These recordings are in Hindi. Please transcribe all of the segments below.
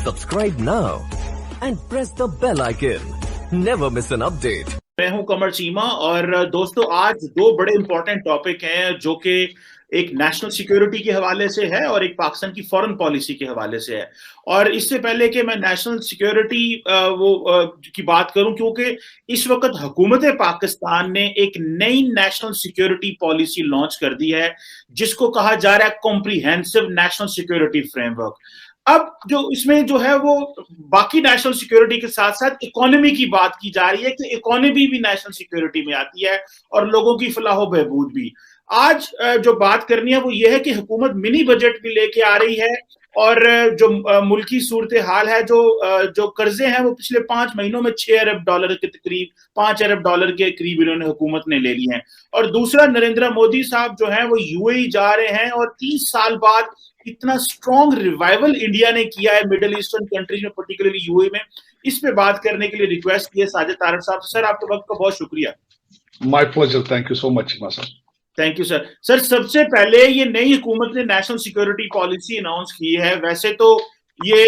Subscribe now and press the bell icon. Never miss an update. मैं हूं कमर चीमा और दोस्तों आज दो बड़े इंपॉर्टेंट टॉपिक हैं जो कि एक नेशनल सिक्योरिटी के हवाले से है और एक पाकिस्तान की फॉरेन पॉलिसी के हवाले से है। और इससे पहले कि मैं नेशनल सिक्योरिटी की बात करूं, क्योंकि इस वक्त हुकूमत पाकिस्तान ने एक नई नेशनल सिक्योरिटी पॉलिसी लॉन्च कर दी है जिसको कहा जा रहा है कॉम्प्रिहेंसिव नेशनल सिक्योरिटी फ्रेमवर्क। अब जो इसमें जो है वो बाकी नेशनल सिक्योरिटी के साथ साथ इकोनॉमी की बात की जा रही है कि इकोनॉमी भी नेशनल सिक्योरिटी में आती है और लोगों की फलाह बहबूद भी। आज जो बात करनी है वो ये है कि हुकूमत मिनी बजट भी लेके आ रही है और जो मुल्की सूरत हाल है, जो कर्जे हैं वो पिछले 5 महीनों में $6 अरब के तकरीब $5 अरब के करीब इन्होंने हुकूमत ने ले लिए हैं। और दूसरा, नरेंद्र मोदी साहब जो हैं वो यूएई जा रहे हैं और 30 साल बाद इतना स्ट्रॉन्ग रिवाइवल इंडिया ने किया है मिडिल ईस्टर्न कंट्रीज में, पर्टिकुलरली यूएई में। इस पे बात करने के लिए रिक्वेस्ट की है साजिद तारड़ साहब से। सर, आपके वक्त का बहुत शुक्रिया। My pleasure, thank you so much sir. Thank you sir. Sir, सबसे पहले ये नई हुकूमत ने नेशनल सिक्योरिटी पॉलिसी अनाउंस की है। वैसे तो ये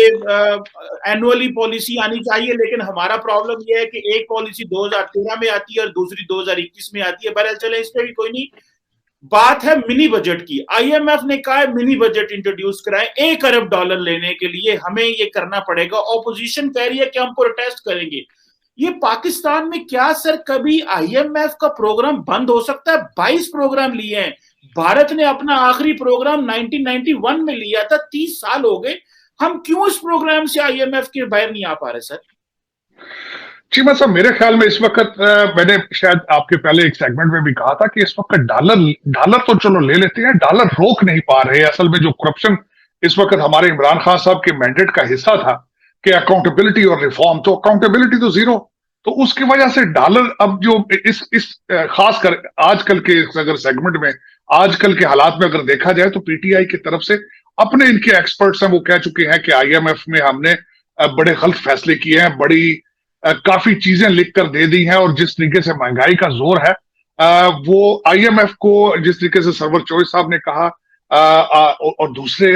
एनुअली पॉलिसी आनी चाहिए, लेकिन हमारा प्रॉब्लम ये है कि एक पॉलिसी 2013 में आती है और दूसरी 2021 में आती है। बहरहाल चले, इस पे भी कोई नहीं। बात है मिनी बजट की। आईएमएफ ने कहा है मिनी बजट इंट्रोड्यूस कराएं $1 अरब लेने के लिए हमें ये करना पड़ेगा। ऑपोजिशन कह रही है कि हम प्रोटेस्ट करेंगे। ये पाकिस्तान में क्या सर कभी आईएमएफ का प्रोग्राम बंद हो सकता है? 22 प्रोग्राम लिए हैं। भारत ने अपना आखिरी प्रोग्राम 1991 में लिया था, 30 साल हो गए। हम क्यों इस प्रोग्राम से आईएमएफ के बाहर नहीं आ पा रहे सर? चीमा साहब, मेरे ख्याल में इस वक्त मैंने शायद आपके पहले एक सेगमेंट में भी कहा था कि इस वक्त डॉलर तो चलो ले लेते हैं, डॉलर रोक नहीं पा रहे। असल में जो करप्शन इस वक्त हमारे इमरान खान साहब के मैंडेट का हिस्सा था कि अकाउंटेबिलिटी और रिफॉर्म, तो अकाउंटेबिलिटी तो जीरो, तो उसकी वजह से डॉलर अब जो इस खासकर आजकल के अगर सेगमेंट में आजकल के हालात में अगर देखा जाए तो पीटीआई की तरफ से अपने इनके एक्सपर्ट्स हैं, वो कह चुके हैं कि आईएमएफ में हमने बड़े गलत फैसले किए हैं, बड़ी काफी चीजें लिख कर दे दी हैं। और जिस तरीके से महंगाई का जोर है, वो आईएमएफ को जिस तरीके से सरवर चौधरी साहब ने कहा और दूसरे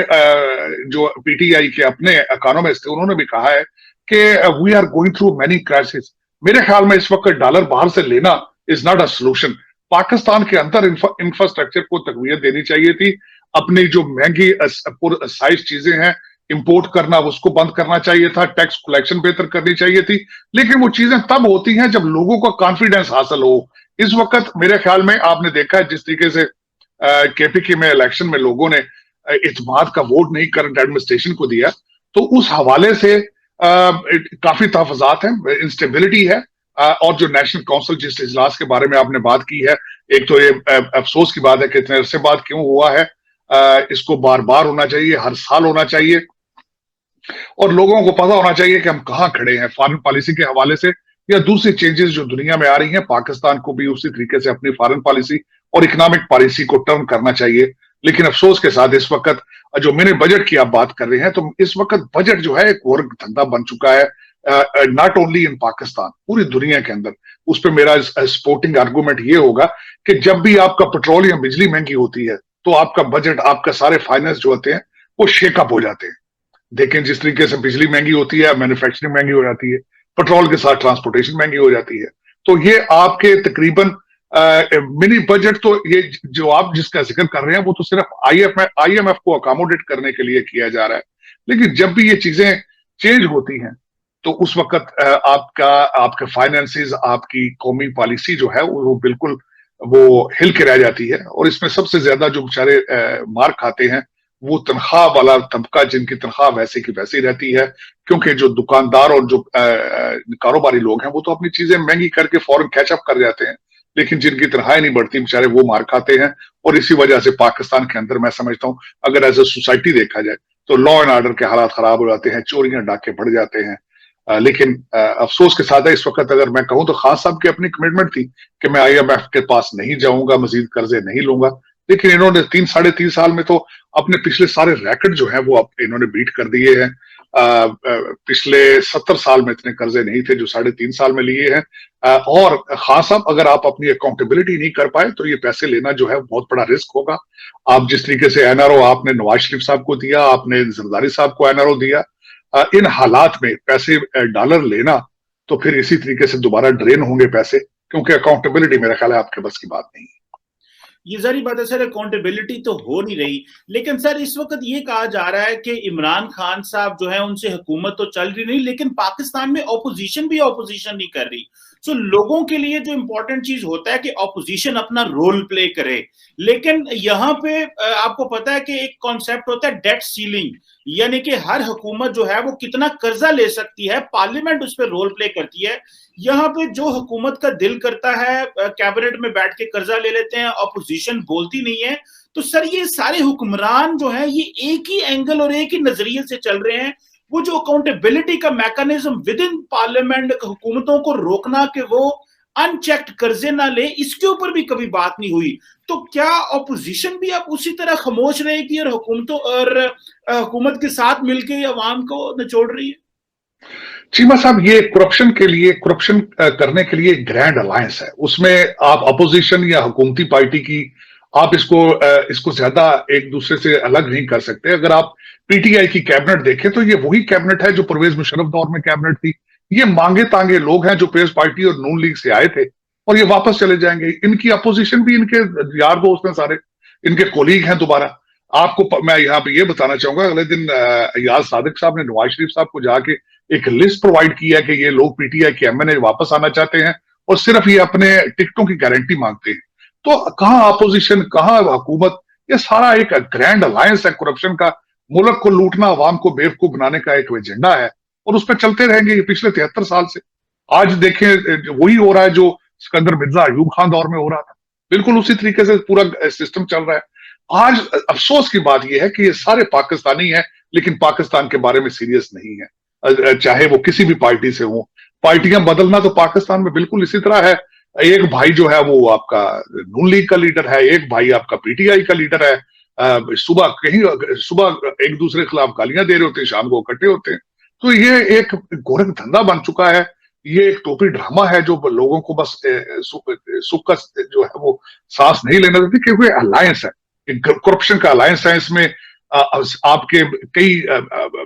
जो पीटीआई के अपने इकोनॉमिस्ट थे उन्होंने भी कहा है कि we are going through many crisis. मेरे ख्याल में इस वक्त डॉलर बाहर से लेना is not a solution. Pakistan के अंदर इंफ्रास्ट्रक्चर को तकवीत देनी चाहिए थी। अपनी जो महंगी साइज चीजें हैं इंपोर्ट करना, उसको बंद करना चाहिए था। टैक्स कलेक्शन बेहतर करनी चाहिए थी। लेकिन वो चीजें तब होती हैं जब लोगों को कॉन्फिडेंस हासिल हो। इस वक्त मेरे ख्याल में आपने देखा है जिस तरीके से केपीके में इलेक्शन में लोगों ने इत्मीनान का वोट नहीं करंट एडमिनिस्ट्रेशन को दिया, तो उस हवाले से काफी तहफात है, इंस्टेबिलिटी है। और जो नेशनल काउंसिल जिस इजलास के बारे में आपने बात की है, एक तो ये अफसोस की बात है कि इतने अरसे बाद क्यों हुआ है। इसको बार बार होना चाहिए, हर साल होना चाहिए और लोगों को पता होना चाहिए कि हम कहां खड़े हैं फॉरेन पॉलिसी के हवाले से या दूसरी चेंजेस जो दुनिया में आ रही हैं। पाकिस्तान को भी उसी तरीके से अपनी फॉरेन पॉलिसी और इकोनॉमिक पॉलिसी को टर्न करना चाहिए। लेकिन अफसोस के साथ इस वक्त जो मिनी बजट की आप बात कर रहे हैं, तो इस वक्त बजट जो है एक और धंधा बन चुका है, नॉट ओनली इन पाकिस्तान, पूरी दुनिया के अंदर। उस पर मेरा सपोर्टिंग आर्गूमेंट ये होगा कि जब भी आपका पेट्रोल या बिजली महंगी होती है तो आपका बजट, आपका सारे फाइनेंस जो होते हैं वो शेकअप हो जाते हैं। देखें जिस तरीके से बिजली महंगी होती है, मैन्युफैक्चरिंग महंगी हो जाती है, पेट्रोल के साथ ट्रांसपोर्टेशन महंगी हो जाती है। तो ये आपके तकरीबन मिनी बजट, तो ये जो आप जिसका जिक्र कर रहे हैं वो तो सिर्फ आईएमएफ को अकोमोडेट करने के लिए किया जा रहा है। लेकिन जब भी ये चीजें चेंज होती हैं तो उस वक्त आपके फाइनेंसेस, आपकी कौमी पॉलिसी जो है वो बिल्कुल वो हिल के रह जाती है। और इसमें सबसे ज्यादा जो बेचारे मार खाते हैं वो तनख्वाह वाला तबका, जिनकी तनख्वाह वैसे की वैसी रहती है, क्योंकि जो दुकानदार और जो कारोबारी लोग हैं वो तो अपनी चीजें महंगी करके फौरन कैचअप कर जाते हैं, लेकिन जिनकी तनख्वाहें नहीं बढ़ती बेचारे वो मार खाते हैं। और इसी वजह से पाकिस्तान के अंदर मैं समझता हूँ अगर एज ए सोसाइटी देखा जाए तो लॉ एंड ऑर्डर के हालात खराब हो जाते हैं, चोरियां डाके बढ़ जाते हैं। लेकिन अफसोस के साथ है इस वक्त अगर मैं कहूं तो खान साहब की अपनी कमिटमेंट थी कि मैं आईएमएफ के पास नहीं जाऊंगा, मजीद कर्जे नहीं लूंगा। लेकिन इन्होंने 3-3.5 साल में तो अपने पिछले सारे रैकेट जो है वो इन्होंने बीट कर दिए हैं। पिछले 70 साल में इतने कर्जे नहीं थे जो 3.5 साल में लिए हैं। और खान साहब अगर आप अपनी अकाउंटेबिलिटी नहीं कर पाए तो ये पैसे लेना जो है बहुत बड़ा रिस्क होगा। आप जिस तरीके से एनआरओ आपने नवाज शरीफ साहब को दिया, आपने जरदारी साहब को एनआरओ दिया, इन हालात में पैसे डॉलर लेना, तो फिर इसी तरीके से दोबारा ड्रेन होंगे पैसे, क्योंकि अकाउंटेबिलिटी मेरा ख्याल है आपके बस की बात नहीं है। ये जारी बात है सर, अकाउंटेबिलिटी तो हो नहीं रही, लेकिन सर इस वक्त ये कहा जा रहा है कि इमरान खान साहब जो है उनसे हुकूमत तो चल रही नहीं, लेकिन पाकिस्तान में ऑपोजिशन भी ऑपोजिशन नहीं कर रही। सो लोगों के लिए जो इंपॉर्टेंट चीज होता है कि ऑपोजिशन अपना रोल प्ले करे, लेकिन यहाँ पे आपको पता है कि एक कॉन्सेप्ट होता है डेट सीलिंग, यानी कि हर हुकूमत जो है वो कितना कर्जा ले सकती है, पार्लियामेंट उस पर रोल प्ले करती है। यहाँ पे जो हुकूमत का दिल करता है कैबिनेट में बैठ के कर्जा ले लेते हैं, ऑपोजिशन बोलती नहीं है। तो सर ये सारे हुक्मरान जो है ये एक ही एंगल और एक ही नजरिए से चल रहे हैं। वो जो अकाउंटेबिलिटी का मैकेनिज्म विद इन पार्लियामेंट हुकूमतों को रोकना कि वो अनचेक्ड कर्जे ना ले, इसके ऊपर भी कभी बात नहीं हुई। तो क्या ऑपोजिशन भी अब उसी तरह खामोश रहेगी और हुकूमतों और हुकूमत के साथ मिलकर अवाम को निचोड़ रही है? चीमा साहब, ये करप्शन करने के लिए ग्रैंड अलायंस है, उसमें आप अपोजिशन या हुकूमती पार्टी की आप इसको ज्यादा एक दूसरे से अलग नहीं कर सकते। अगर आप पीटीआई की कैबिनेट देखें तो ये वही कैबिनेट है जो परवेज मुशर्रफ दौर में कैबिनेट थी। ये मांगे तांगे लोग हैं जो पीपल्स पार्टी और नून लीग से आए थे और ये वापस चले जाएंगे। इनकी अपोजिशन भी इनके यार दोस्त हैं, सारे इनके कोलीग हैं। दोबारा आपको मैं यहाँ पे ये बताना चाहूंगा, अगले दिन याज सादिक साहब ने नवाज शरीफ साहब को जाके एक लिस्ट प्रोवाइड की है कि ये लोग पीटीआई के एमएनए वापस आना चाहते हैं और सिर्फ ये अपने टिकटों की गारंटी मांगते हैं। तो कहां अपोजिशन, कहां हुकूमत? ये सारा एक ग्रैंड अलायंस है करप्शन का। मुल्क को लूटना, अवाम को बेवकूफ बनाने का एक एजेंडा है और उस पर चलते रहेंगे ये पिछले 73 साल से। आज देखें वही हो रहा है जो सिकंदर मिर्जा अयूब खान दौर में हो रहा था, बिल्कुल उसी तरीके से पूरा सिस्टम चल रहा है। आज अफसोस की बात यह है कि ये सारे पाकिस्तानी हैं लेकिन पाकिस्तान के बारे में सीरियस नहीं है, चाहे वो किसी भी पार्टी से हो। पार्टियां बदलना तो पाकिस्तान में बिल्कुल इसी तरह है। एक भाई जो है वो आपका नून लीग का लीडर है, एक भाई आपका पीटीआई का लीडर है। सुबह एक दूसरे के खिलाफ गालियां दे रहे होते हैं, शाम को इकट्ठे होते हैं। तो ये एक गोरख धंधा बन चुका है, ये एक टोपी ड्रामा है जो लोगों को बस सुख का जो है वो सांस नहीं लेना देती, क्योंकि अलायंस है, करप्शन का अलायंस है। इसमें आपके कई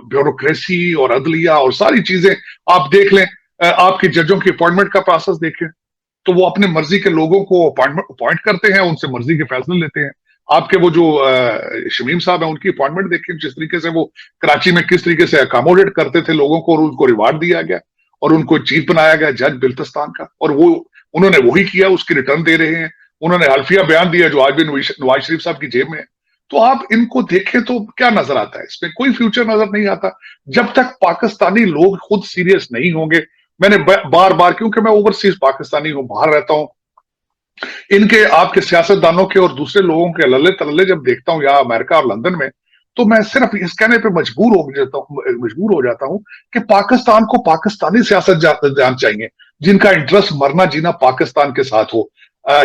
ब्यूरोक्रेसी और अदलिया और सारी चीजें आप देख लें। आपके जजों की अपॉइंटमेंट का प्रोसेस देखें तो वो अपने मर्जी के लोगों को अपॉइंट करते हैं, उनसे मर्जी के फैसले लेते हैं। आपके वो जो शमीम साहब हैं उनकी अपॉइंटमेंट देखें, जिस तरीके से वो कराची में किस तरीके से अकोमोडेट करते थे लोगों को और उनको रिवार्ड दिया गया और उनको चीफ बनाया गया जज बिल्तिस्तान का, और वो उन्होंने वही किया, उसकी रिटर्न दे रहे हैं। उन्होंने हल्फिया बयान दिया जो आज भी नवाज शरीफ साहब की जेब में है। तो आप इनको देखें तो क्या नजर आता है? इसमें कोई फ्यूचर नजर नहीं आता जब तक पाकिस्तानी लोग खुद सीरियस नहीं होंगे। मैंने बार बार, क्योंकि मैं ओवरसीज पाकिस्तानी हूं, बाहर रहता हूं, इनके आपके सियासतदानों के और दूसरे लोगों के लल्ले तल्ले जब देखता हूं यहाँ अमेरिका और लंदन में, तो मैं सिर्फ इस कहने पे मजबूर हो जाता हूं कि पाकिस्तान को पाकिस्तानी सियासत जान चाहिए, जिनका इंटरेस्ट मरना जीना पाकिस्तान के साथ हो।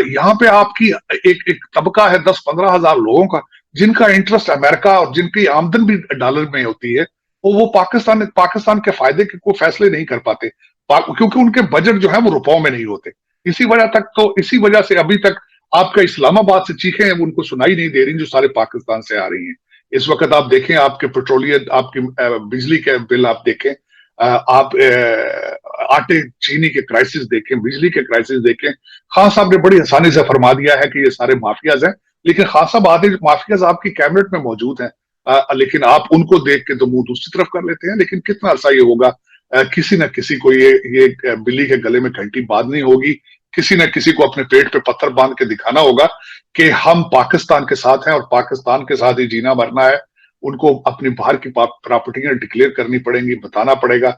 यहाँ पे आपकी एक तबका है 10-15 हजार लोगों का जिनका इंटरेस्ट अमेरिका और जिनकी आमदन भी डॉलर में होती है, वो पाकिस्तान के फायदे के कोई फैसले नहीं कर पाते, क्योंकि उनके बजट जो है वो रुपयों में नहीं होते। इसी वजह से अभी तक आपका इस्लामाबाद से चीखें उनको सुनाई नहीं दे रही जो सारे पाकिस्तान से आ रही हैं। इस वक्त आप देखें, आपके पेट्रोलियम, आपकी बिजली के बिल आप देखें, आप आटे चीनी के क्राइसिस देखें, बिजली के क्राइसिस देखें। खान साहब ने बड़ी आसानी से फरमा दिया है कि ये सारे माफियाज हैं, लेकिन खान साहब आधे माफियाज आपकी कैबिनेट में मौजूद हैं, लेकिन आप उनको देख के तो मुंह दूसरी तरफ कर लेते हैं। लेकिन कितना अर्सा ये होगा, किसी न किसी को ये बिल्ली के गले में घंटी बांधनी होगी, किसी न किसी को अपने पेट पे पत्थर बांध के दिखाना होगा कि हम पाकिस्तान के साथ हैं और पाकिस्तान के साथ ही जीना मरना है। उनको अपनी बाहर की प्रॉपर्टियां डिक्लेयर करनी पड़ेंगी, बताना पड़ेगा।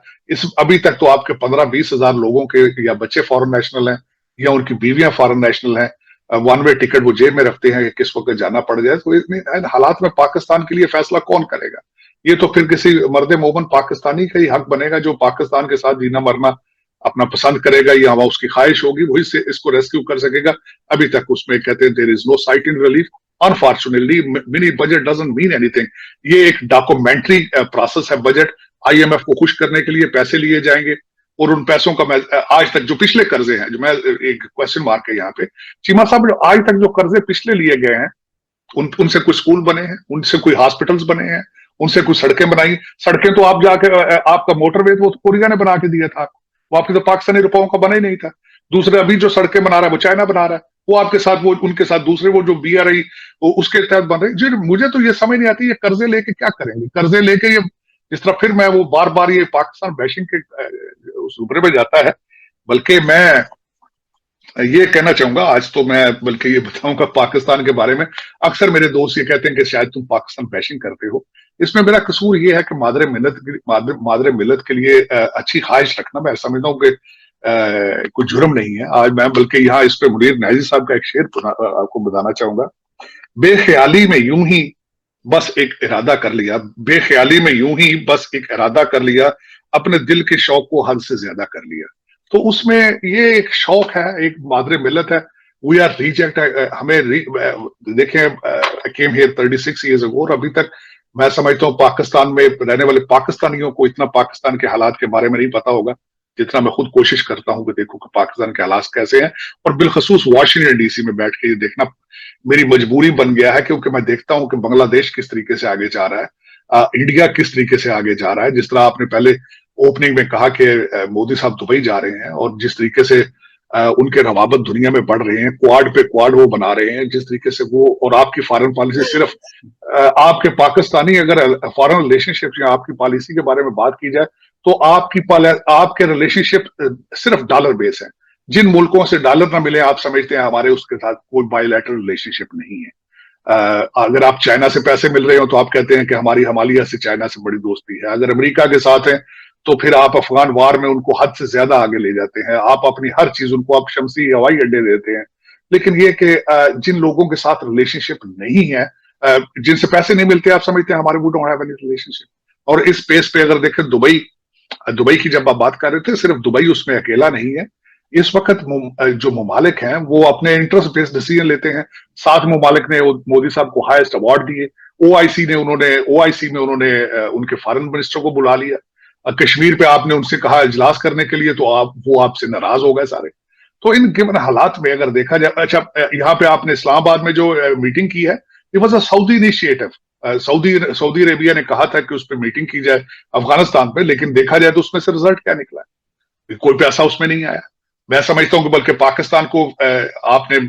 अभी तक तो आपके 15-20 हजार लोगों के या बच्चे फॉरेन नेशनल हैं या उनकी बीवियां फॉरेन नेशनल हैं, वन वे टिकट वो जेब में रखते हैं कि किस वक्त जाना पड़ जाए। तो इन हालात में पाकिस्तान के लिए फैसला कौन करेगा? ये तो फिर किसी मर्द मोमन पाकिस्तानी का ही हक बनेगा जो पाकिस्तान के साथ जीना मरना अपना पसंद करेगा या उसकी ख्वाहिश होगी, वही से इसको रेस्क्यू कर सकेगा। अभी तक उसमें कहते हैं there is no sight in relief. Unfortunately mini budget doesn't mean anything. ये एक डॉक्यूमेंट्री प्रोसेस है। बजट आईएमएफ को खुश करने के लिए पैसे लिए जाएंगे और उन पैसों का मैं आज तक जो पिछले कर्जे हैं, जो मैं एक क्वेश्चन मार्क है यहाँ पे, चीमा साहब, जो आज तक जो कर्जे पिछले लिए गए हैं उनसे कोई स्कूल बने हैं, उनसे कोई हॉस्पिटल्स बने हैं, उनसे कुछ सड़कें बनाई। सड़कें तो आप जाके आपका मोटरवे वो तो कोरिया ने बना के दिया था, वो आपके तो पाकिस्तानी रुपयों का बना ही नहीं था। दूसरे अभी जो सड़कें बना रहा है वो चाइना बना रहा है, वो आपके साथ वो उनके साथ दूसरे वो जो BRI वो उसके तहत बन रहे। जी मुझे तो ये समझ नहीं आती, ये कर्जे लेके क्या करेंगे, कर्जे लेके ये इस तरह फिर मैं वो बार बार ये पाकिस्तान बैशिंग के उस ऊपर में जाता है। बल्कि मैं ये कहना चाहूंगा, आज तो मैं बल्कि ये बताऊंगा पाकिस्तान के बारे में, अक्सर मेरे दोस्त ये कहते हैं कि शायद तुम पाकिस्तान बैशिंग करते हो। इसमें मेरा कसूर ये है कि मादरे मिलत के लिए अच्छी ख्वाहिश रखना मैं समझता हूँ कि कोई जुर्म नहीं है। आज मैं बल्कि यहाँ इस पे मुनीर नाजी साहब का एक शेर आपको बताना चाहूंगा। बेख्याली में यूं ही बस एक इरादा कर लिया, बेख्याली में यूं ही बस एक इरादा कर लिया, अपने दिल के शौक को हद से ज्यादा कर लिया। तो उसमें ये एक शौक है, एक मादरे मिलत है। वी आर रिजेक्ट, हमें देखें, आई केम हियर 36 ईयर्स अगो, और अभी तक मैं समझता हूँ पाकिस्तान में रहने वाले पाकिस्तानियों को इतना पाकिस्तान के हालात के बारे में नहीं पता होगा जितना मैं खुद कोशिश करता हूं कि देखो कि पाकिस्तान के हालात कैसे हैं। और बिलखसूस वाशिंगटन DC में बैठ के ये देखना मेरी मजबूरी बन गया है, क्योंकि मैं देखता हूं कि बांग्लादेश किस तरीके से आगे जा रहा है, इंडिया किस तरीके से आगे जा रहा है। जिस तरह आपने पहले ओपनिंग में कहा कि मोदी साहब दुबई जा रहे हैं, और जिस तरीके से उनके रवाबत दुनिया में बढ़ रहे हैं, क्वाड पे क्वाड वो बना रहे हैं, जिस तरीके से वो, और आपकी फॉरेन पॉलिसी सिर्फ आपके पाकिस्तानी अगर फॉरेन रिलेशनशिप या आपकी पॉलिसी के बारे में बात की जाए तो आपके रिलेशनशिप सिर्फ डॉलर बेस है। जिन मुल्कों से डॉलर ना मिले आप समझते हैं हमारे उसके साथ कोई बायलैटरल रिलेशनशिप नहीं है। अगर आप चाइना से पैसे मिल रहे हो तो आप कहते हैं कि हमारी हिमालय से चाइना से बड़ी दोस्ती है। अगर अमेरिका के साथ है तो फिर आप अफगान वार में उनको हद से ज्यादा आगे ले जाते हैं, आप अपनी हर चीज उनको आप शमसी हवाई अड्डे देते हैं। लेकिन ये कि जिन लोगों के साथ रिलेशनशिप नहीं है, जिनसे पैसे नहीं मिलते, आप समझते हैं हमारे वो डोंट हैव एनी रिलेशनशिप। और इस स्पेस पे अगर देखें, दुबई की जब आप बात कर रहे थे, सिर्फ दुबई उसमें अकेला नहीं है। इस वक्त जो ममालिक हैं वो अपने इंटरेस्ट बेस्ड डिसीजन लेते हैं। 7 ममालिक ने मोदी साहब को हाईएस्ट अवार्ड दिए। ओआईसी में उन्होंने उनके फॉरेन मिनिस्टर को बुला लिया। कश्मीर पे आपने उनसे कहा इजलास करने के लिए, तो वो आपसे नाराज हो गए सारे। तो इन गिवन हालात में अगर देखा जाए, अच्छा यहाँ पे आपने इस्लामाबाद में जो मीटिंग की है, it was a Saudi initiative. Saudi Arabia ने कहा था कि उस पर मीटिंग की जाए अफगानिस्तान पे, लेकिन देखा जाए तो उसमें से रिजल्ट क्या निकला है? कोई पैसा उसमें नहीं आया। मैं समझता हूं कि बल्कि पाकिस्तान को आपने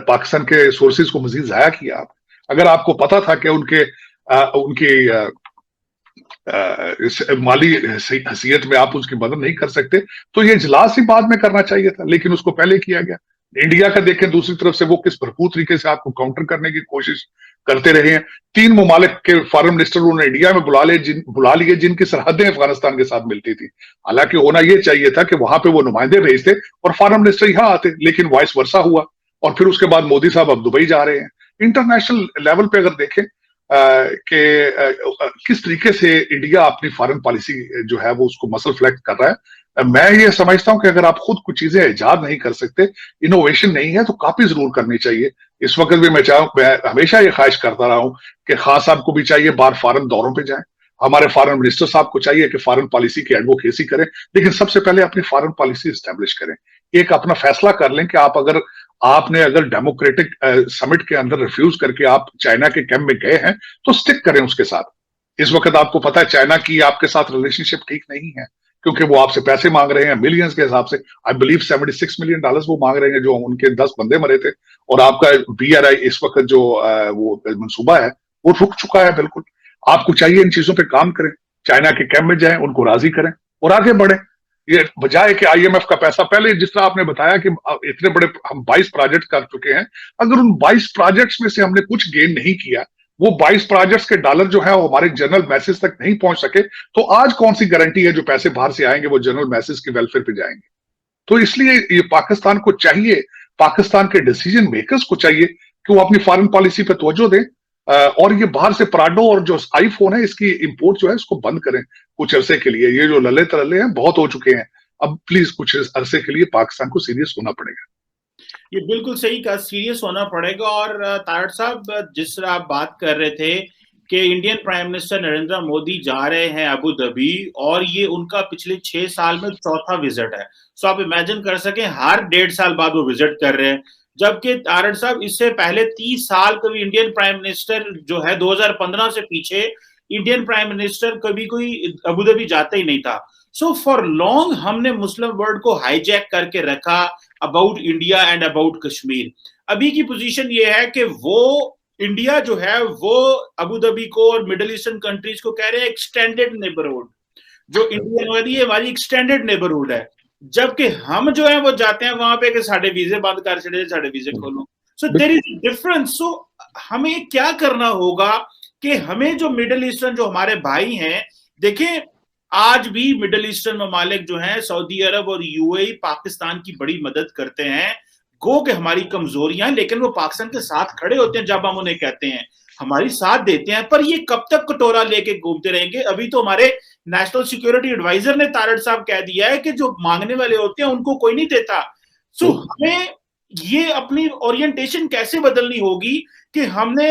पाकिस्तान के सोर्सेज को मजीद जाया किया। आप अगर आपको पता था कि उनकी माली हैसियत में आप उसकी मदद नहीं कर सकते, तो ये इजलास ही बाद में करना चाहिए था, लेकिन उसको पहले किया गया। इंडिया का देखें दूसरी तरफ से वो किस भरपूर तरीके से आपको काउंटर करने की कोशिश करते रहे हैं। 3 ममालिक के फॉरेन मिनिस्टर उन्होंने इंडिया में बुला लिए जिनकी सरहदें अफगानिस्तान के साथ मिलती थी। हालांकि होना यह चाहिए था कि वहां पे वो नुमाइंदे भेजते और फॉरेन मिनिस्टर यहाँ आते, लेकिन वाइस वर्सा हुआ। और फिर उसके बाद मोदी साहब अब दुबई जा रहे हैं। इंटरनेशनल लेवल पे अगर देखें कि किस तरीके से इंडिया अपनी फॉरेन पॉलिसी जो है वो उसको मसल फ्लैक्ट कर रहा है, मैं ये समझता हूं कि अगर आप खुद कुछ चीजें इजाद नहीं कर सकते, इनोवेशन नहीं है, तो कॉपी जरूर करनी चाहिए। इस वक्त भी मैं हमेशा ये ख्वाहिश करता रहा हूं कि खान साहब को भी चाहिए बाहर फॉरेन दौरों पे जाएं, हमारे फॉरेन मिनिस्टर साहब को चाहिए कि फॉरेन पॉलिसी की एडवोकेसी करें, लेकिन सबसे पहले अपनी फॉरेन पॉलिसी एस्टेब्लिश करें। एक अपना फैसला कर लें कि अगर डेमोक्रेटिक समिट के अंदर रिफ्यूज करके आप चाइना के कैंप में गए हैं तो स्टिक करें उसके साथ। इस वक्त आपको पता है चाइना की आपके साथ रिलेशनशिप ठीक नहीं है, क्योंकि वो आपसे पैसे मांग रहे हैं मिलियंस के हिसाब से। आई बिलीव $76 मिलियन वो मांग रहे हैं, जो उनके 10 बंदे मरे थे। और आपका BRI इस वक्त जो वो मंसूबा है वो रुक चुका है बिल्कुल। आपको चाहिए इन चीजों पे काम करें, चाइना के कैंप में जाएं, उनको राजी करें और आगे बढ़े। ये बजाय कि IMF का पैसा, पहले जिस तरह आपने बताया कि इतने बड़े हम 22 प्रोजेक्ट कर चुके हैं, अगर उन 22 प्रोजेक्ट्स में से हमने कुछ गेन नहीं किया, वो 22 प्रोजेक्ट्स के डॉलर जो है वो हमारे जनरल मैसेज तक नहीं पहुंच सके, तो आज कौन सी गारंटी है जो पैसे बाहर से आएंगे वो जनरल मैसेज के वेलफेयर पे जाएंगे? तो इसलिए ये पाकिस्तान को चाहिए, पाकिस्तान के डिसीजन मेकर्स को चाहिए कि वो अपनी फॉरेन पॉलिसी पे तवज्जो दें, और ये बाहर से प्राडो और जो आईफोन है इसकी इंपोर्ट जो है इसको बंद करें कुछ अरसे के लिए। ये जो लल्ले तरल्ले हैं बहुत हो चुके हैं, अब प्लीज कुछ अरसे के लिए पाकिस्तान को सीरियस होना पड़ेगा। ये बिल्कुल सही कहा, सीरियस होना पड़ेगा। और तारड़ साहब, जिस तरह आप बात कर रहे थे कि Indian prime minister Narendra Modi जा रहे हैं अबू धाबी, और ये उनका पिछले 6 साल में चौथा विजिट है। सो आप इमेजिन कर सकें हर 1.5 साल बाद वो विजिट कर रहे हैं। जबकि तारड़ साहब इससे पहले 30 साल कभी इंडियन प्राइम मिनिस्टर जो है 2015 से पीछे इंडियन प्राइम मिनिस्टर कभी कोई अबू धाबी जाता ही नहीं था। सो फॉर लॉन्ग हमने मुस्लिम वर्ल्ड को हाईजैक करके रखा about India and about Kashmir. अभी की पोजीशन ये है कि वो इंडिया जो है वो अबू धाबी को और मिडिल ईस्टर्न कंट्रीज को कह रहे हैं एक्सटेंडेड नेबरहुड, जो इंडिया हमारी एक्सटेंडेड नेबरहुड है, जबकि हम जो है वो जाते हैं वहां पे कि साढ़े वीजे बंद कर छड़े, साढ़े वीजे खोलो। So there is difference. So हमें क्या करना होगा कि हमें जो मिडिल ईस्टर्न जो हमारे भाई हैं, देखें आज भी मिडिल ईस्टर्न ममालिक जो हैं सऊदी अरब और यूएई पाकिस्तान की बड़ी मदद करते हैं। गो के हमारी कमजोरियां, लेकिन वो पाकिस्तान के साथ खड़े होते हैं जब हम उन्हें कहते हैं, हमारी साथ देते हैं। पर ये कब तक कटोरा लेके घूमते रहेंगे? अभी तो हमारे नेशनल सिक्योरिटी एडवाइजर ने तारड़ साहब कह दिया है कि जो मांगने वाले होते हैं उनको कोई नहीं देता। सो हमें ये अपनी ओरिएंटेशन कैसे बदलनी होगी कि हमने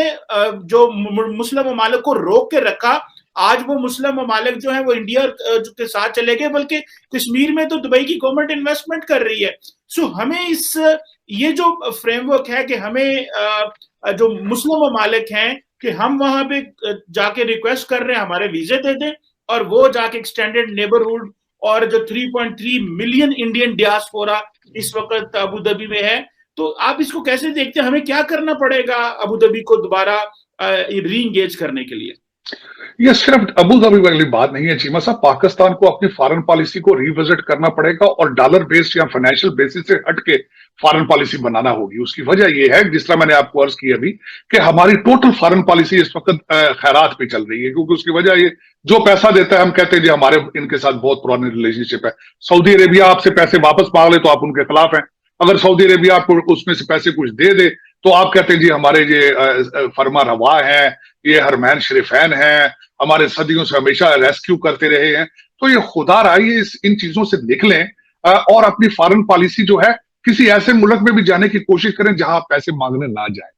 जो मुस्लिम ममालिक को रोक के रखा, आज वो मुस्लिम ममालिक जो है वो इंडिया के साथ चले गए, बल्कि कश्मीर में तो दुबई की गवर्नमेंट इन्वेस्टमेंट कर रही है। सो हमें ये जो फ्रेमवर्क है कि हमें जो मुस्लिम ममालिक हैं कि हम वहां पे जाके रिक्वेस्ट कर रहे हैं हमारे वीजे दे दें, और वो जाके एक्सटेंडेड नेबरहुड और जो 3.3 मिलियन इंडियन डियास्पोरा इस वक्त अबू धाबी में है, तो आप इसको कैसे देखते हैं? हमें क्या करना पड़ेगा अबू धाबी को दोबारा री इंगेज करने के लिए? ये सिर्फ अबू धाबी वाली बात नहीं है चीमा साहब, पाकिस्तान को अपनी फॉरेन पॉलिसी को रिविजिट करना पड़ेगा और डॉलर बेस्ड या फाइनेंशियल बेसिस से हट के फॉरेन पॉलिसी बनाना होगी। उसकी वजह यह है, जिस तरह मैंने आपको अर्ज की अभी, कि हमारी टोटल फॉरेन पॉलिसी इस वक्त खैरात पे चल रही है, क्योंकि उसकी वजह ये जो पैसा देता है हम कहते हैं जी हमारे इनके साथ बहुत पुरानी रिलेशनशिप है। सऊदी अरेबिया आपसे पैसे वापस मांग ले तो आप उनके खिलाफ हैं, अगर सऊदी अरेबिया आपको उसमें से पैसे कुछ दे दे तो आप कहते हैं जी हमारे ये फरमा रवा है, ये हरमैन शरीफैन है, हमारे सदियों से हमेशा रेस्क्यू करते रहे हैं। तो ये खुदा रहा इन चीजों से निकलें और अपनी फॉरेन पॉलिसी जो है किसी ऐसे मुल्क में भी जाने की कोशिश करें जहां पैसे मांगने ना जाए,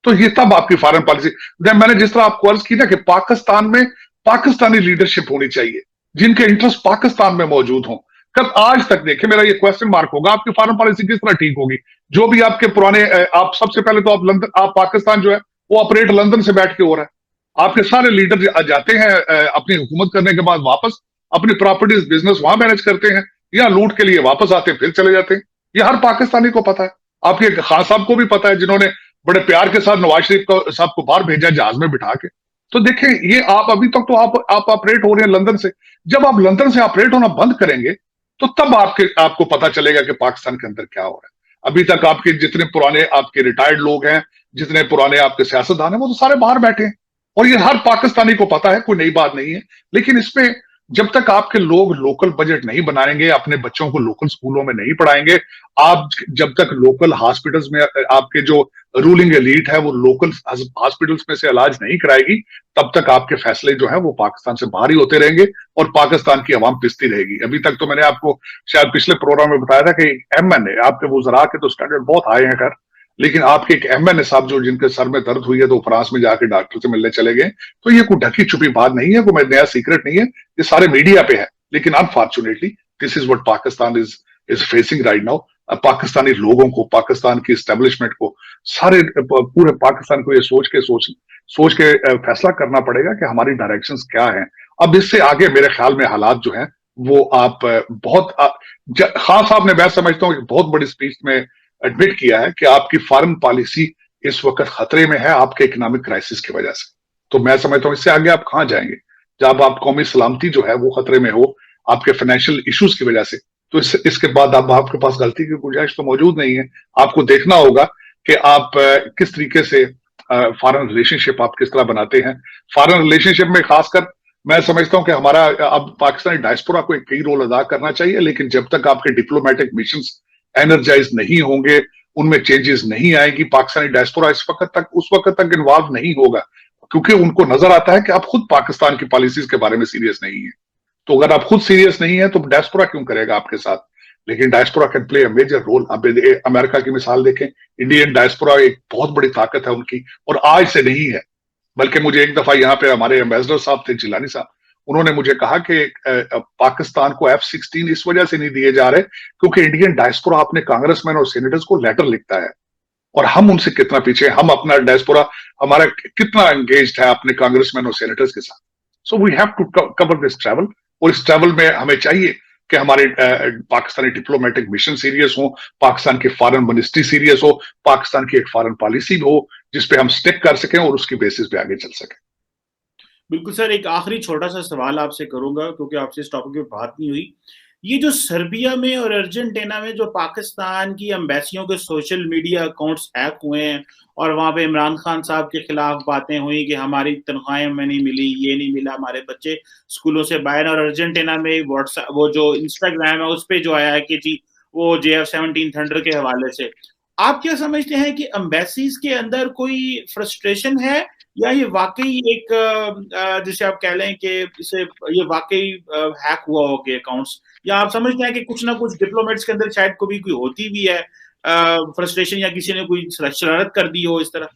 तो ये तब आपकी फॉरेन पॉलिसी। मैंने जिस तरह आपको अर्ज की ना कि पाकिस्तान में पाकिस्तानी लीडरशिप होनी चाहिए जिनके इंटरेस्ट पाकिस्तान में मौजूद हों। कल आज तक देखे, मेरा ये क्वेश्चन मार्क होगा, आपकी फॉरेन पॉलिसी किस तरह ठीक होगी? जो भी आपके पुराने, आप सबसे पहले तो आप पाकिस्तान जो है वो ऑपरेट लंदन से बैठ के हो रहा है। आपके सारे लीडर जाते हैं अपनी हुकूमत करने के बाद वापस अपनी प्रॉपर्टीज बिजनेस वहां मैनेज करते हैं, या लूट के लिए वापस आते हैं फिर चले जाते हैं। ये हर पाकिस्तानी को पता है, आपके खान साहब को भी पता है, जिन्होंने बड़े प्यार के साथ नवाज शरीफ साहब को बाहर भेजा जहाज में बिठा के। तो देखें, ये आप अभी तक तो आप ऑपरेट हो रहे हैं लंदन से। जब आप लंदन से ऑपरेट होना बंद करेंगे तो तब आपको पता चलेगा कि पाकिस्तान के अंदर क्या हो रहा है। अभी तक आपके जितने पुराने आपके रिटायर्ड लोग हैं, जितने पुराने आपके सियासतदान हैं, वो तो सारे बाहर बैठे हैं और ये हर पाकिस्तानी को पता है, कोई नई बात नहीं है। लेकिन इसमें जब तक आपके लोग लोकल बजट नहीं बनाएंगे, अपने बच्चों को लोकल स्कूलों में नहीं पढ़ाएंगे, आप जब तक लोकल हॉस्पिटल्स में आपके जो रूलिंग एलीट है वो लोकल हॉस्पिटल्स में से इलाज नहीं कराएगी, तब तक आपके फैसले जो है वो पाकिस्तान से बाहर ही होते रहेंगे और पाकिस्तान की आवाम पिसती रहेगी। अभी तक तो मैंने आपको शायद पिछले प्रोग्राम में बताया था कि MNA, आपके वुज़रा के तो स्टैंडर्ड बहुत हाई है खैर, लेकिन आपके एक MNA साहब जो जिनके सर में दर्द हुई है तो फ्रांस में जाके डॉक्टर से मिलने चले गए। तो ये कोई ढकी छुपी बात नहीं है, कोई नया सीक्रेट नहीं है, ये सारे मीडिया पे है। लेकिन unfortunately this is what Pakistan is facing right now. Pakistani लोगों को, पाकिस्तान की एस्टेब्लिशमेंट को, सारे पूरे पाकिस्तान को ये सोच के फैसला करना पड़ेगा कि हमारी डायरेक्शंस क्या हैं। अब इससे आगे मेरे ख्याल में हालात जो हैं वो आप खान साहब ने, मैं समझता हूँ एक बहुत बड़ी स्पीच में एडमिट किया है कि आपकी फॉरेन पॉलिसी इस वक्त खतरे में है आपके इकोनॉमिक क्राइसिस की वजह से। तो मैं समझता हूं इससे आगे आप कहां जाएंगे जब आप कौमी सलामती जो है वो खतरे में हो आपके फाइनेंशियल इश्यूज की वजह से। तो इसके बाद अब आपके पास गलती की गुंजाइश तो मौजूद नहीं है। आपको देखना होगा कि आप किस तरीके से फॉरेन रिलेशनशिप आप किस तरह बनाते हैं। फॉरेन रिलेशनशिप में खासकर मैं समझता हूं कि हमारा अब पाकिस्तानी डायस्पोरा को एक कई रोल अदा करना चाहिए, लेकिन जब तक आपके डिप्लोमेटिक मिशंस एनर्जाइज नहीं होंगे, उनमें चेंजेस नहीं आएगी, पाकिस्तानी डायस्पोरा उस वक्त तक इन्वॉल्व नहीं होगा, क्योंकि उनको नजर आता है कि आप खुद पाकिस्तान की पॉलिसीज के बारे में सीरियस नहीं है। तो अगर आप खुद सीरियस नहीं है तो डायस्पोरा क्यों करेगा आपके साथ? लेकिन diaspora can play a major role. अब अमेरिका की मिसाल देखें, इंडियन डायस्पोरा एक बहुत बड़ी ताकत है उनकी, और आज से नहीं है, बल्कि मुझे एक दफा यहाँ पे हमारे एम्बेसडर साहब थे, जिलानी साहब, उन्होंने मुझे कहा कि पाकिस्तान को F-16 इस वजह से नहीं दिए जा रहे क्योंकि इंडियन डायस्पोरा अपने कांग्रेसमैन और सेनेटर्स को लेटर लिखता है और हम उनसे कितना पीछे, हम अपना डायस्पोरा हमारा कितना एंगेज्ड है अपने कांग्रेसमैन और सेनेटर्स के साथ। So we have to cover this travel, और इस ट्रैवल में हमें चाहिए कि हमारे पाकिस्तानी डिप्लोमेटिक मिशन सीरियस हो, पाकिस्तान की फॉरेन मिनिस्ट्री सीरियस हो, पाकिस्तान की एक फॉरेन पॉलिसी हो जिसपे हम स्टिक कर सकें और उसकी बेसिस पे आगे चल सकें। बिल्कुल सर, एक आखिरी छोटा सा सवाल आपसे करूंगा क्योंकि आपसे इस टॉपिक पे बात नहीं हुई। ये जो सर्बिया में और अर्जेंटीना में जो पाकिस्तान की एम्बेसियों के सोशल मीडिया अकाउंट्स हैक हुए हैं और वहां पे इमरान खान साहब के खिलाफ बातें हुई कि हमारी तनख्वाहें में नहीं मिली, ये नहीं मिला, हमारे बच्चे स्कूलों से बाहर, और अर्जेंटीना में व्हाट्सएप वो जो इंस्टाग्राम है उस पर जो आया है कि जी वो JF-17 थंडर के हवाले से, आप क्या समझते हैं कि एम्बेसीज के अंदर कोई फ्रस्ट्रेशन है या ये वाकई एक जिसे आप कह लें कि इसे ये वाकई हैक हुआ हो के अकाउंट्स, या आप समझते हैं कि कुछ ना कुछ डिप्लोमेट्स के अंदर शायद कभी कोई होती भी है फ्रस्ट्रेशन या किसी ने कोई शरारत कर दी हो इस तरह?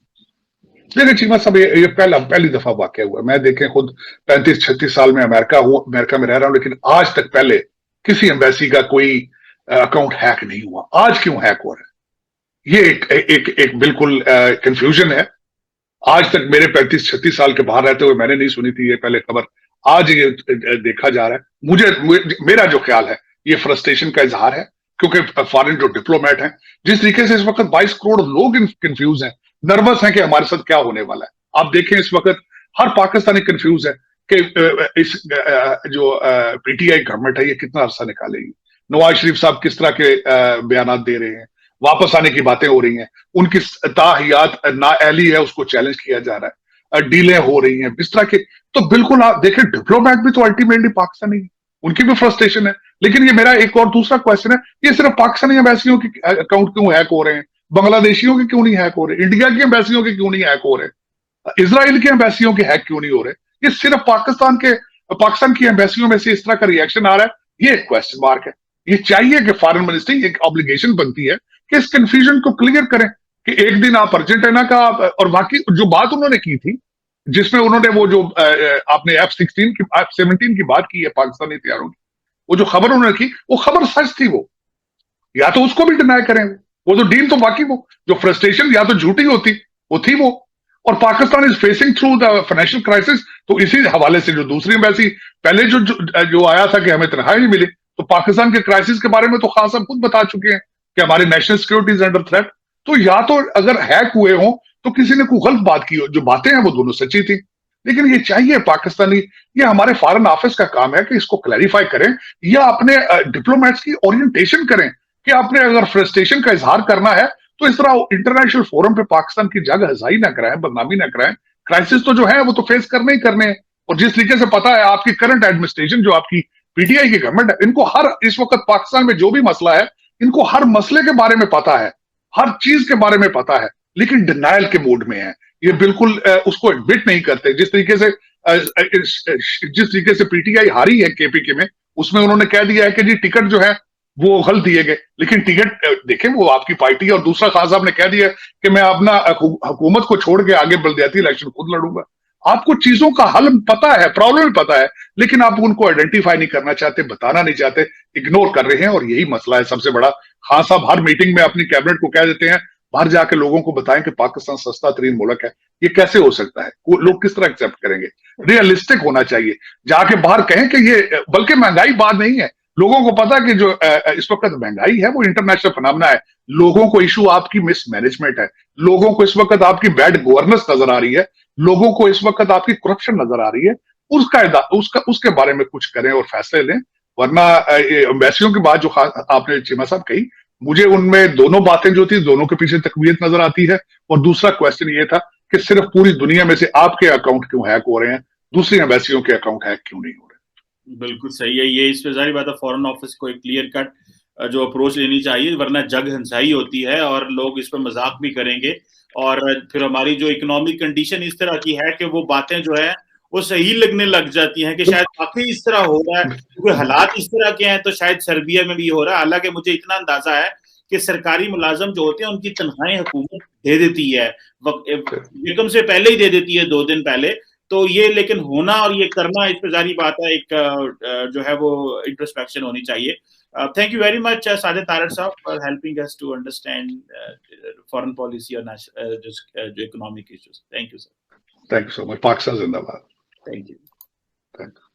देखिए चीमा साहब, ये पहली दफा वाकया हुआ। मैं देखें खुद 35-36 साल में अमेरिका में रह रहा हूं, लेकिन आज तक पहले किसी एम्बेसी का कोई अकाउंट हैक नहीं हुआ। आज क्यों हैक हो रहा है, ये एक बिल्कुल कंफ्यूजन है। आज तक मेरे 35-36 साल के बाहर रहते हुए मैंने नहीं सुनी थी ये पहले खबर, आज ये देखा जा रहा है। मेरा जो ख्याल है ये फ्रस्ट्रेशन का इजहार है, क्योंकि फॉरेन जो डिप्लोमेट हैं, जिस तरीके से इस वक्त 22 करोड़ लोग कंफ्यूज हैं, नर्वस हैं कि हमारे साथ क्या होने वाला है। आप देखें इस वक्त हर पाकिस्तानी कंफ्यूज है कि इस जो PTI गवर्नमेंट है ये कितना अरसा निकालेगी। नवाज शरीफ साहब किस तरह के बयान दे रहे हैं, वापस आने की बातें हो रही हैं, उनकी ताहियात नाअहली है उसको चैलेंज किया जा रहा है, डीलें हो रही हैं इस तरह के। तो बिल्कुल आप देखें डिप्लोमेट भी तो अल्टीमेटली पाकिस्तानी है, उनकी भी फ्रस्ट्रेशन है। लेकिन ये मेरा एक और दूसरा क्वेश्चन है, ये सिर्फ पाकिस्तानी एम्बेसियों के अकाउंट क्यों हैक हो रहे हैं, बांग्लादेशियों के क्यों नहीं हैक हो रहे, इंडिया की एम्बेसियों के क्यों नहीं हैक हो रहे, इजराइल के एम्बेसियों के हैक क्यों नहीं हो रहे? ये सिर्फ पाकिस्तान की एम्बेसियों में से इस तरह का रिएक्शन आ रहा है, ये एक क्वेश्चन मार्क है। ये चाहिए कि फॉरेन मिनिस्ट्री, एक ऑब्लिगेशन बनती है कि इस कंफ्यूजन को क्लियर करें कि एक दिन आप अर्जेंटीना का, और बाकी जो बात उन्होंने की थी जिसमें उन्होंने वो जो आपने F-17 की बात की है पाकिस्तानी हथियारों की, वो जो खबर उन्होंने की वो खबर सच थी। वो या तो उसको भी डिनाई करें, वो तो डील तो बाकी, वो जो फ्रस्ट्रेशन या तो झूठी होती वो थी वो। और Pakistan is facing through the financial crisis, तो इसी हवाले से जो दूसरी एम्बेसी पहले जो आया था कि हमें तनख्वाह नहीं मिली, तो पाकिस्तान के क्राइसिस के बारे में तो खान साहब खुद बता चुके हैं कि हमारी national security is under threat. तो या तो अगर हैक हुए हो तो किसी ने कोई गलत बात की हो, जो बातें हैं वो दोनों सच्ची थी। लेकिन ये चाहिए पाकिस्तानी, ये हमारे फॉरेन ऑफिस का काम है कि इसको क्लैरिफाई करें या अपने डिप्लोमेट्स की ओरिएंटेशन करें कि आपने अगर फ्रस्ट्रेशन का इजहार करना है तो इस तरह इंटरनेशनल फोरम पे पाकिस्तान की जगह हजाई ना कराएं, बदनामी ना कराएं। क्राइसिस तो जो है वो तो फेस करने ही करने हैं। और जिस तरीके से पता है आपकी करंट एडमिनिस्ट्रेशन जो आपकी PTI की गवर्नमेंट है, इनको हर इस वक्त पाकिस्तान में जो भी मसला है, इनको हर मसले के बारे में पता है, हर चीज के बारे में पता है, लेकिन डिनायल के मूड में है। ये बिल्कुल उसको एडमिट नहीं करते। जिस तरीके से PTI हारी है KPK में, उसमें उन्होंने कह दिया है कि जी टिकट जो है वो गलत दिए गए, लेकिन टिकट देखें वो आपकी पार्टी है। और दूसरा खान साहब ने कह दिया कि मैं अपना हुकूमत को छोड़ के आगे बलदियाती इलेक्शन खुद लड़ूंगा। आपको चीजों का हल पता है, प्रॉब्लम पता है, लेकिन आप उनको आइडेंटिफाई नहीं करना चाहते, बताना नहीं चाहते, इग्नोर कर रहे हैं। और यही मसला है सबसे बड़ा। खान साहब हर मीटिंग में अपनी कैबिनेट को कह देते हैं बाहर जाके लोगों को बताएं कि पाकिस्तान सस्ता तरीन मुल्क है। ये कैसे हो सकता है? लोग किस तरह एक्सेप्ट करेंगे? रियलिस्टिक होना चाहिए, जाके बाहर कहें कि ये, बल्कि महंगाई बात नहीं है, लोगों को पता कि जो इस वक्त महंगाई है वो इंटरनेशनल फिनोमेना है। लोगों को इशू आपकी मिसमैनेजमेंट है, लोगों को इस वक्त आपकी बैड गवर्नेंस नजर आ रही है, लोगों को इस वक्त आपकी करप्शन नजर आ रही है। उसके बारे में कुछ करें और फैसले लें। वरना एम्बेसियों की बात जो आपने चीमा साहब कही, मुझे उनमें दोनों बातें जो थी, दोनों के पीछे तकवीत नजर आती है। और दूसरा क्वेश्चन ये था कि सिर्फ पूरी दुनिया में से आपके अकाउंट क्यों हैक हो रहे हैं, दूसरी एम्बेसियों के अकाउंट हैक क्यों नहीं हो रहे? बिल्कुल सही है। ये इस पे जाहिर बात है फॉरेन ऑफिस को एक क्लियर कट जो अप्रोच लेनी चाहिए, वरना जग हंसाई होती है और लोग इस पर मजाक भी करेंगे। और फिर हमारी जो इकोनॉमिक कंडीशन इस तरह की है कि वो बातें जो है वो सही लगने लग जाती हैं कि शायद वाकई इस तरह हो रहा है, क्योंकि हालात इस तरह के हैं। तो शायद सर्बिया में भी हो रहा है। हालांकि मुझे इतना अंदाजा है कि सरकारी मुलाजम जो होते हैं उनकी तनख्वाहें हुकूमत दे देती है, यकम से पहले ही दे देती है, 2 दिन पहले। तो ये लेकिन होना और ये करना, इस पर जारी बात है, एक जो है वो इंट्रोस्पेक्शन होनी चाहिए. Thank you very much, Sajid Tarar Saab, for helping us to understand foreign policy or just economic issues. Thank you, sir. Thank you so much. Pakistan Zindabad. Thank you. Thank you.